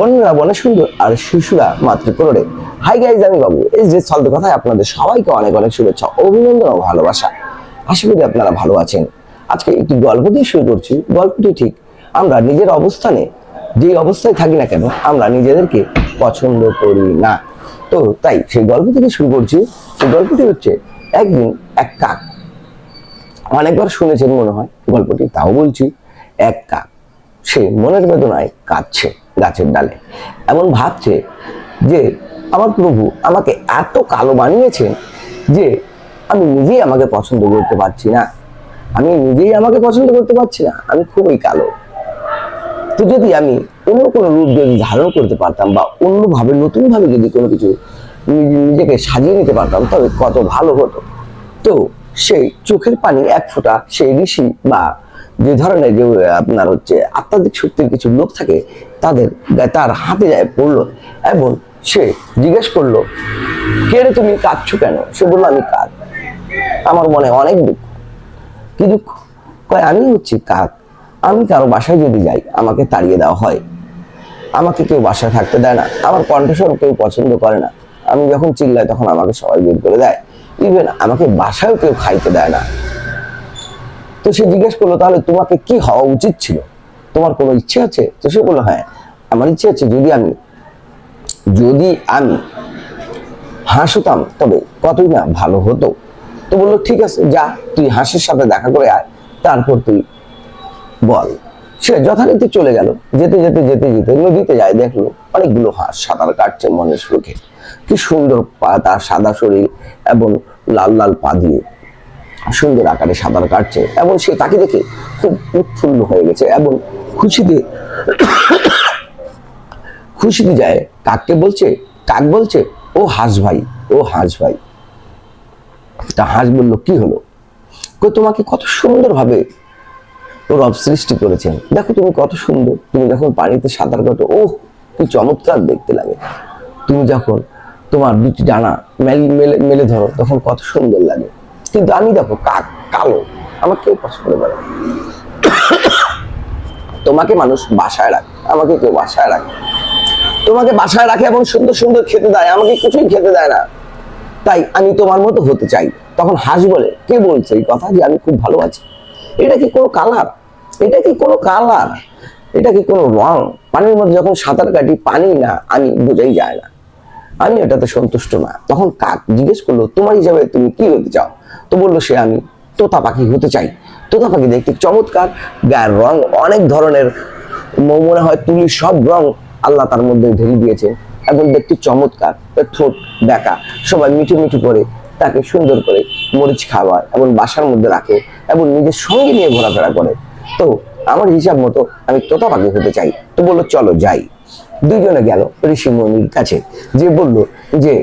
বন্যরা বনে সুন্দর আর শিশুরা মাতৃকোলে। হাই গাইজ, আমি বাবু। এই যে চলতে কথায় আপনাদের সবাইকে অনেক অনেক শুভেচ্ছা, অভিনন্দন ও ভালোবাসা। আশা করি আপনারা ভালো আছেন। আজকে একটি গল্প দিয়ে শুরু করছি। গল্পটি ঠিক আমরা নিজের অবস্থানে যে অবস্থায় থাকি না কেন, আমরা নিজেদেরকে পছন্দ করি না। তো তাই সেই গল্প থেকে শুরু করছি। সেই গল্পটি হচ্ছে একদিন এক কাক। অনেকবার শুনেছেন মনে হয় গল্পটি, তাও বলছি। এক কাক, সে মনের বেদনায় কাঁদছে গাছের ডালে, এমন ভাবছে যে আমার প্রভু আমাকে এত কালো বানিয়েছেন যে আমি নিজেই আমাকে পছন্দ করতে পারছি না। আমাকে পছন্দ করতে পারছি না, আমি খুবই কালো। তো যদি আমি অন্য কোনো রূপ যদি ধারণ করতে পারতাম বা অন্যভাবে নতুন ভাবে যদি কোনো কিছু নিজেকে সাজিয়ে নিতে পারতাম, তবে কত ভালো হতো। তো সেই চোখের পানি এক ফোঁটা সেই ঋষি বা যে ধরনের যে আপনার হচ্ছে আত্মাধিক শক্তির কিছু লোক থাকে, তার হাতে যায় পড়লো এবং সে জিজ্ঞেস করলো, কে রে, তুমি কাঁদছো কেন? সে বললো, আমি কাক, আমার মনে অনেক দুঃখ। কি দুঃখ? কয়, আমি হচ্ছি কাক, আমি কারো বাসায় যদি যাই আমাকে তাড়িয়ে দেওয়া হয়, আমাকে কেউ বাসায় থাকতে দেয় না, আমার কণ্ঠস্বর কেউ পছন্দ করে না, আমি যখন চিল্লাই তখন আমাকে সবাই বের করে দেয়, ইভেন আমাকে বাসায়ও কেউ খাইতে দেয় না। তো সে জিজ্ঞেস করলো, তাহলে তোমাকে কি হওয়া উচিত ছিল? তোমার কোনো ইচ্ছে আছে? তো সে বললো, হ্যাঁ, আমার ইচ্ছে আছে, যদি আমি হাঁস হতাম তবে কতই না ভালো হতো। তো বললো, ঠিক আছে, যা, তুই হাঁসের সাথে দেখা করে আয়, তারপর তুই বল। সে যথারীতি চলে গেল। যেতে যেতে যেতে যেতে নদীতে যায়, দেখলো অনেকগুলো হাঁস সাঁতার কাটছে মনের সুখে। কি সুন্দর পা, তার সাদা শরীর এবং লাল লাল পা দিয়ে সুন্দর আকারে সাঁতার কাটছে, এবং সে তাকে দেখে খুব উৎফুল্ল হয়ে গেছে এবং খুশিতে খুশিতে যায় কাককে বলছে। কাক বলছে, ও হাঁস ভাই, ও হাঁস ভাই। তা হাঁস বলল, কি হলো? তোমাকে কত সুন্দর ভাবে রব সৃষ্টি করেছেন, দেখো তুমি কত সুন্দর, তুমি যখন পানিতে সাঁতার কাটো, ও কি চমৎকার দেখতে লাগে। তুমি যখন তোমার দুটি ডানা মেলে ধরো তখন কত সুন্দর লাগে। কিন্তু আমি দেখো কাক, কালো, আমার কেউ পছন্দ করে না। তোমাকে মানুষ বাসায় রাখে, আমাকে কেউ বাসায় রাখে। তোমাকে বাসায় রাখে এবং সুন্দর সুন্দর খেতে দেয়, আমাকে কিছুই খেতে দেয় না। তাই আমি তোমার মতো হতে চাই। তখন হাঁস বলে, কে বলছে এই কথা যে আমি খুব ভালো আছি? এটা কি কোনো কালার? এটা কি কোনো কালার? এটা কি কোনো রং? পানির মধ্যে যখন সাঁতার কাটি, পানি না আমি, বোঝাই যায় না, আমি এটাতে সন্তুষ্ট না। তখন কাক জিজ্ঞেস করলো, তোমার হিসাবে তুমি কি হতে চাও? তো বললো সে, আমি তোতা পাখি হতে চাই। তোতা পাখি দেখতে চমৎকার, গায়ের রং অনেক ধরনের, মনে হয় তুলির সব রং আল্লাহ তার মধ্যে ঢেলে দিয়েছে, এবং দেখতে চমৎকার। তার ঠোঁট বেঁকা, সবাই মিঠু মিঠু করে তাকে সুন্দর করে মরিচ খাওয়ায় এবং বাসার মধ্যে রাখে এবং নিজের সঙ্গে নিয়ে ঘোরাফেরা করে। তো আমার হিসাব মতো আমি তোতা পাখি হতে চাই। তো বললো, চলো যাই। দুইজনে গেল ঋষি মুনির কাছে, যে বলল যে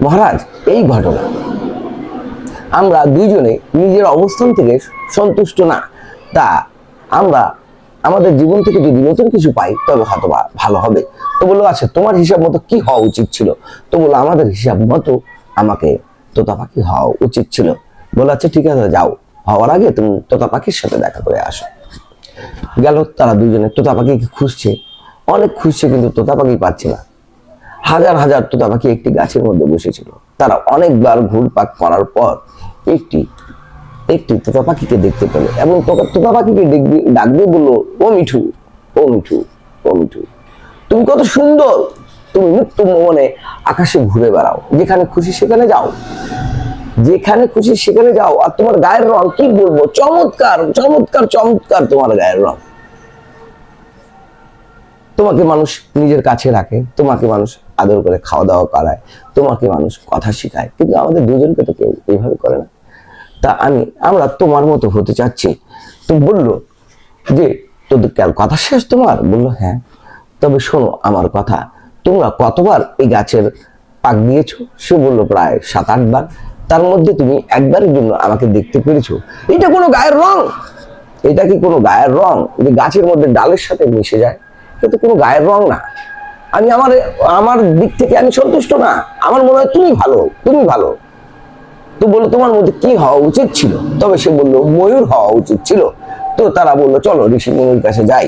মহারাজ, এই ঘটনা, আমরা দুইজনে নিজের অবস্থান থেকে সন্তুষ্ট না, তা আমরা আমাদের জীবন থেকে যদি নতুন কিছু পাই তবে হয়তো ভালো হবে। তো বললো, আচ্ছা তোমার হিসাব মতো কি হওয়া উচিত ছিল? তো বললো, আমাদের হিসাব মতো আমাকে তোতা পাখি হওয়া উচিত ছিল। বলো, আচ্ছা ঠিক আছে, যাও, হওয়ার আগে তুমি তোতা পাখির সাথে দেখা করে আসো। গেল, তারা দুইজনে তোতা পাখিকে খুঁজছে, অনেক খুঁজছে, কিন্তু তোতা পাখি পাচ্ছে না। হাজার হাজার তোতা পাখি একটি গাছের মধ্যে বসেছিল। তারা অনেকবার ঘুরপাক করার পর একটি তোতা পাখিকে দেখতে পেল এবং তোতা পাখিকে ডাকবে, বললো, ও মিঠু, ও মিঠু, ও মিঠু, তুমি কত সুন্দর, তুমি মুক্ত মনে আকাশে ঘুরে বেড়াও, যেখানে খুশি সেখানে যাও, যেখানে খুশি সেখানে যাও, আর তোমার গায়ের রং কি বলবো, চমৎকার চমৎকার চমৎকার তোমার গায়ের রং। তোমাকে মানুষ নিজের কাছে রাখে, তোমাকে মানুষ আদর করে খাওয়া দাওয়া করায়, তোমাকে মানুষ কথা শিখায়, কিন্তু আমাদের দুজনকে তো কেউ এইভাবে করে না। তা আমরা তোমার মতো হতে চাচ্ছি। তো বললো যে, তোদের কথা শেষ তোমার? বললো, হ্যাঁ। তবে শোনো আমার কথা, তোমরা কতবার এই গাছের পাক দিয়েছো? সে বললো, প্রায় 7-8 বার। তার মধ্যে তুমি একবারের জন্য আমাকে দেখতে পেরেছো। এটা কোনো গায়ের রং? এটা কি কোনো গায়ের রং যে গাছের মধ্যে ডালের সাথে মিশে যায়? এটা কোনো গায়ের রং না। আমার দিক থেকে আমি সন্তুষ্ট না, আমার মনে হয় তুমি ভালো, তুমি ভালো। তো বললো, তোমার মধ্যে কি হওয়া উচিত ছিল? তবে সে বললো, ময়ূর হওয়া উচিত ছিল। তো তারা বললো, চলো ঋষি মুনির কাছে যাই।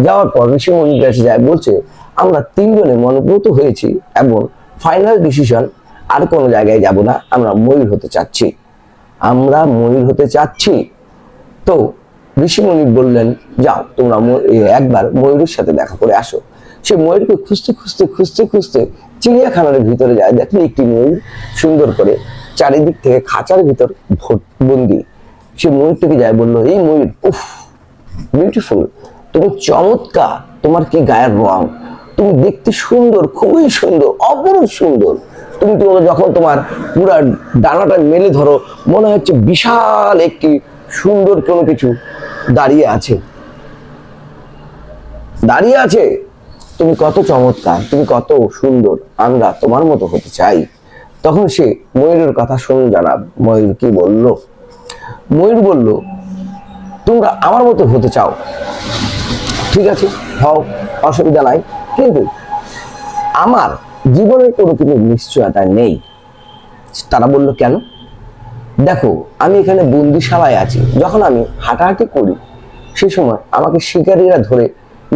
যাওয়ার পর ঋষি মুনির কাছে যায়, বলছে, আমরা তিনজনে মনোভূত হয়েছি এবং ফাইনাল ডিসিশন আর কোনো জায়গায় যাব না, আমরা ময়ূর হতে চাচ্ছি, আমরা ময়ূর হতে চাচ্ছি। তো ঋষিমুনি বললেন, যাও তোমরা একবার ময়ূরের সাথে দেখা করে আসো। সে ময়ূরকে খুঁজতে খুঁজতে খুঁজতে খুঁজতে চিড়িয়াখানার ভিতরে যায়, দেখলে একটি ময়ূর সুন্দর করে চারিদিক থেকে খাঁচার ভিতর বন্দি। সে ময়ূরটাকে যায়, বললো, এই ময়ূর, উফ বিউটিফুল, তুমি চমৎকার, তোমার কি গায়ের রং, তুমি দেখতে সুন্দর, খুবই সুন্দর, অপরূপ সুন্দর। তুমি যখন তোমার পুরা ডানাটা মেলে ধরো, মনে হচ্ছে বিশাল একটি সুন্দর কোনো কিছু দাঁড়িয়ে আছে, দাঁড়িয়ে আছে। তুমি কত চমৎকার, তুমি কত সুন্দর, আমরা তোমার মতো হতে চাই। তখন সে ময়ূরের কথা শুনুন জানাব, ময়ূর কি বলল? ময়ূর বলল, তোমরা আমার মতো হতে চাও, ঠিক আছে, হও, অসুবিধা নাই, কিন্তু আমার জীবনের কোনো কিছু নিশ্চয়তা নেই। তারা বলল, কেন? দেখো, আমি এখানে বন্দিশালায় আছি, যখন আমি হাঁটাহাঁটি করি সেই সময় আমাকে শিকারীরা ধরে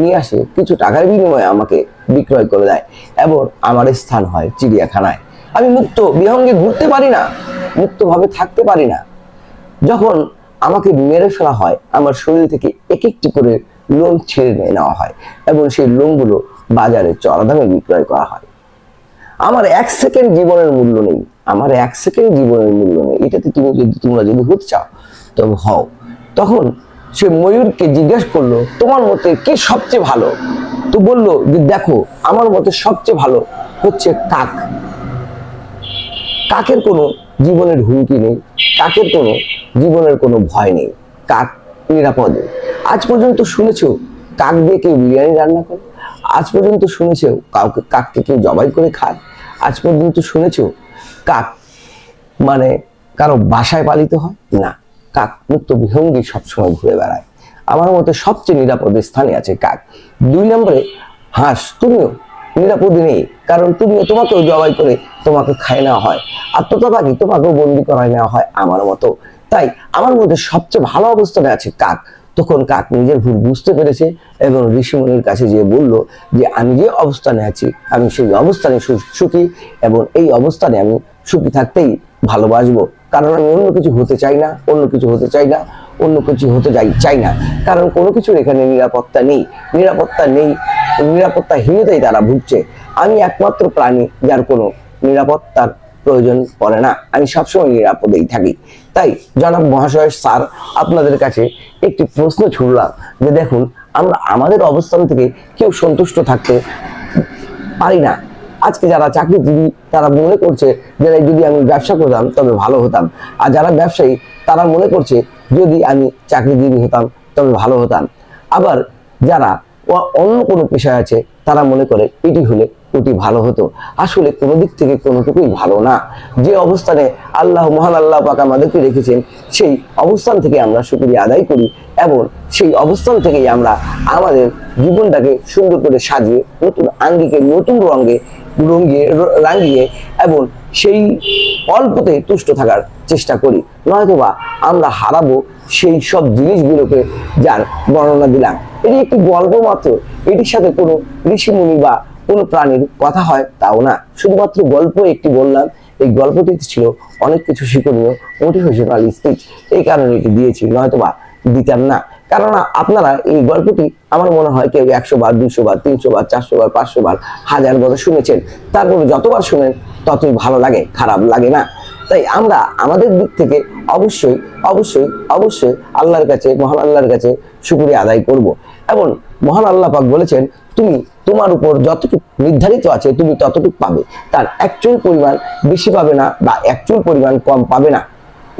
নিয়ে আসে, কিছু টাকার বিনিময়ে আমাকে বিক্রয় করে দেয় এবং আমার স্থান হয় চিড়িয়াখানায়। আমি মুক্ত বিহঙ্গে ঘুরতে পারি না, মুক্তভাবে থাকতে পারি না। যখন আমাকে মেরে ফেলা হয়, আমার শরীর থেকে এক একটি করে লোম ছিঁড়ে নেওয়া হয় এবং সেই লোমগুলো বাজারে চড়া দামে বিক্রয় করা হয়। আমার 1 সেকেন্ড জীবনের মূল্য নেই, আমার 1 সেকেন্ড জীবনের মূল্য নেই। এটাতে তোমরা যদি হতে চাও তবে হও। তখন সে ময়ূরকে জিজ্ঞেস করলো, তোমার মতে কে সবচেয়ে ভালো? তো বললো যে, দেখো, আমার মতে সবচেয়ে ভালো হচ্ছে কাক। কাকের কোনো জীবনের হুমকি নেই, কাকের কোনো জীবনের কোনো ভয় নেই, কাক নিরাপদে। আজ পর্যন্ত শুনেছো কাক দিয়ে কেউ বিরিয়ানি রান্না করে? আজ পর্যন্ত শুনেছো কাককে কেউ জবাই করে খায়? আজ পর্যন্ত শুনেছো কাক মানে কারো বাসায় পালিত হয়? না, কাক মুক্ত বিহঙ্গী সবসময় ঘুরে বেড়ায়। আমার মতে সবচেয়ে নিরাপদ স্থানে আছে কাক। 2 নম্বরে হাঁস, তুমিও নিরাপদে নেই, কারণ তোমাকেও জবাই করে তোমাকে খাই নেওয়া হয়, আর তোতা পাখি তোমাকেও বন্দি করায় নেওয়া হয় আমার মতো। তাই আমার মধ্যে সবচেয়ে ভালো অবস্থানে আছে কাক। তখন কাক নিজের ভুল বুঝতে পেরেছে এবং ঋষিমুনির কাছে গিয়ে বলল যে, আমি যে অবস্থানে আছি আমি সেই অবস্থানে সুখী এবং এই অবস্থানে আমি সুখী থাকতেই ভালোবাসবো, কারণ আমি অন্য কিছু হতে চাই না, অন্য কিছু হতে চাই না, অন্য কিছু হতে চাই না, কারণ কোনো কিছুর এখানে নিরাপত্তা নেই, নিরাপত্তা নেই, নিরাপত্তাহীনতাই তারা ভুগছে। আমি একমাত্র প্রাণী যার কোনো নিরাপত্তার প্রয়োজন পড়ে না, আমি সবসময় নিরাপদেই থাকি। তাই জনাব মহাশয় স্যার, আপনাদের কাছে একটি প্রশ্ন ছুড়লাম যে দেখুন, আমরা আমাদের অবস্থান থেকে কেউ সন্তুষ্ট থাকতে পারি না। আজকে যারা চাকরিজীবী তারা মনে করছে যে যদি আমি ব্যবসা করতাম তবে ভালো হতাম, আর যারা ব্যবসায়ী তারা মনে করছে যদি আমি চাকরিজীবী হতাম তবে ভালো হতাম। আবার যারা অন্য কোনো পেশায় আছে তারা মনে করে এটি হলে ওটি ভালো হতো। আসলে কোনো দিক থেকে কোনোটুকুই ভালো না। যে অবস্থানে মহান আল্লাহ পাক আমাদেরকে রেখেছেন সেই অবস্থান থেকে আমরা শুকরিয়া আদায় করি এবং সেই অবস্থান থেকেই আমরা আমাদের জীবনটাকে সুন্দর করে সাজিয়ে নতুন আঙ্গিকে নতুন রাঙিয়ে এবং সেই অল্পতে তুষ্ট থাকার চেষ্টা করি, নয়তোবা আমরা হারাবো সেই সব জিনিসগুলোকে যার বর্ণনা দিলাম। এটি একটি গল্প মাত্র, এটির সাথে কোনো ঋষিমুনি বা কোনো প্রাণীর কথা হয় তাও না, শুধুমাত্র গল্প একটি বললাম। এই গল্পটিতে ছিল অনেক কিছু শিক্ষণীয় মোটিভেশনাল স্পিচ, এই কারণে এটি দিয়েছি, নয়তোবা দিতাম না। কারণ আপনারা এই গল্পটি আমার মনে হয় কেউ 100 বার, 200 বার, 300 বার, 400 বার, 500 বার, 1000 বার শুনেছেন। তারপরে যতবার শুনেন ততই ভালো লাগে, খারাপ লাগে না। তাই আমরা আমাদের দিক থেকে অবশ্যই অবশ্যই অবশ্যই আল্লাহর কাছে, মহান আল্লাহর কাছে শুকরিয়া আদায় করব। এবং মহান আল্লাহ পাক বলেছেন, তুমি তোমার উপর যতটুকু নির্ধারিত আছে তুমি ততটুকু পাবে, তার 1 চুল পরিমাণ বেশি পাবে না বা 1 চুল পরিমাণ কম পাবে না।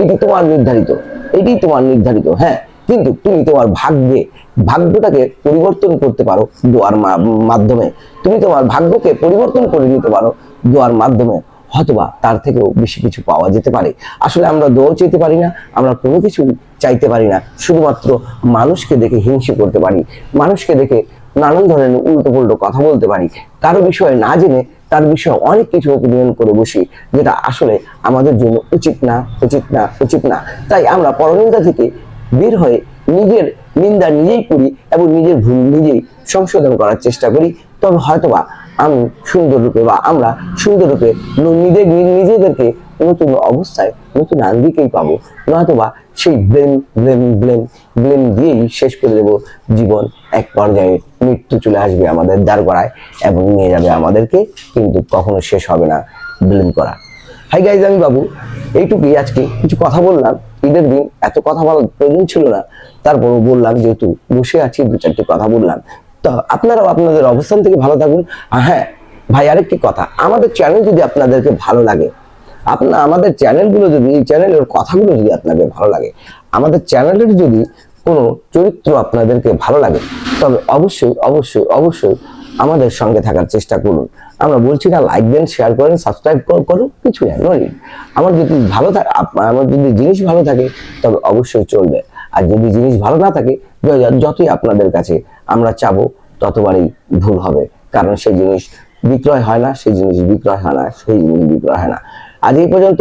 এটি তোমার নির্ধারিত, এটি তোমার নির্ধারিত। হ্যাঁ, কিন্তু তুমি তোমার ভাগ্যটাকে পরিবর্তন করতে পারো দোয়ার মাধ্যমে। তুমি তোমার ভাগ্যকে পরিবর্তন করে নিতে পারো দোয়ার মাধ্যমে, হয়তোবা তার থেকেও বেশি কিছু পাওয়া যেতে পারে। আসলে আমরা দোয়া চাইতে পারি না, আমরা কোনো কিছু চাইতে পারি না, শুধুমাত্র মানুষকে দেখে হিংসে করতে পারি, মানুষকে দেখে নানান ধরনের উল্টো পুল্টো কথা বলতে পারি, কারো বিষয়ে না জেনে তার বিষয়ে অনেক কিছু অপিনিয়ন করে বসি, যেটা আসলে আমাদের জন্য উচিত না, উচিত না, উচিত না। তাই আমরা পরনিন্দা থেকে বের হয়ে নিজের নিন্দা নিজেই করি এবং নিজের ভুল নিজেই সংশোধন করার চেষ্টা করি। তবে হয়তোবা আমি সুন্দর রূপে বা আমরা সুন্দর রূপে নিজেদেরকে নতুন অবস্থায় নতুন আঙ্গিকেই পাবো, নয়তোবা সেই ব্লেম দিয়েই শেষ করে দেবো জীবন। এক পর্যায়ে মৃত্যু চলে আসবে আমাদের দ্বার গড়ায় এবং নিয়ে যাবে আমাদেরকে, কিন্তু কখনো শেষ হবে না ব্লেম করা। হাই গাইজ, আমি বাবু। এইটুকুই আজকে কিছু কথা বললাম। ঈদের দিন এত কথা বলার প্রয়োজন ছিল না, তারপরও বললাম যেহেতু বসে আছি, দু চারটি কথা বললাম। তো আপনারাও আপনাদের অবস্থান থেকে ভালো থাকুন। আর হ্যাঁ ভাই, আরেকটি কথা, আমাদের চ্যানেল যদি আপনাদেরকে ভালো লাগে, আমাদের চ্যানেলগুলো যদি, এই চ্যানেলের কথাগুলো যদি আপনাদের ভালো লাগে, আমাদের চ্যানেলের যদি কোনো চরিত্র আপনাদেরকে ভালো লাগে, তবে অবশ্যই অবশ্যই অবশ্যই আমাদের সঙ্গে থাকার চেষ্টা করুন। আমরা বলছি না লাইক দেন, শেয়ার করেন, সাবস্ক্রাইব করুন, কিছু নয়। আমার যদি ভালো থাকে, আমার যদি জিনিস ভালো থাকে তবে অবশ্যই চলবে। আর যদি জিনিস ভালো না থাকে, যতই আপনাদের কাছে আমরা চাবো ততবারই ভুল হবে, কারণ সেই জিনিস বিক্রয় হয় না, সেই জিনিস বিক্রয় হয় না, সেই জিনিস বিক্রয় হয় না। আজ এই পর্যন্ত।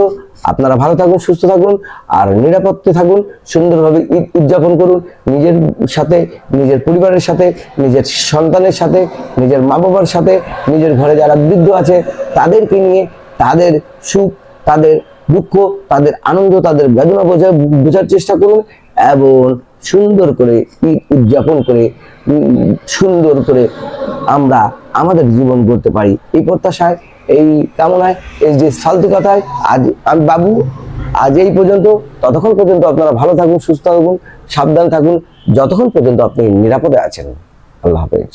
আপনারা ভালো থাকুন, সুস্থ থাকুন, আর নিরাপদে থাকুন, সুন্দরভাবে ঈদ উদযাপন করুন, নিজের সাথে, নিজের পরিবারের সাথে, নিজের সন্তানের সাথে, নিজের মা বাবার সাথে, নিজের ঘরে যারা বৃদ্ধ আছে তাদেরকে নিয়ে, তাদের সুখ, তাদের দুঃখ, তাদের আনন্দ, তাদের বেদনা বোঝার চেষ্টা করুন এবং সুন্দর করে ঈদ উদযাপন করে সুন্দর করে আমরা আমাদের জীবন গড়তে পারি, এই প্রত্যাশায়, এই কামনায়, এই যে ফালতু কথায় আজ আমি বাবু, আজ এই পর্যন্ত। ততক্ষণ পর্যন্ত আপনারা ভালো থাকুন, সুস্থ থাকুন, সাবধান থাকুন, যতক্ষণ পর্যন্ত আপনি নিরাপদে আছেন। আল্লাহ হাফেজ।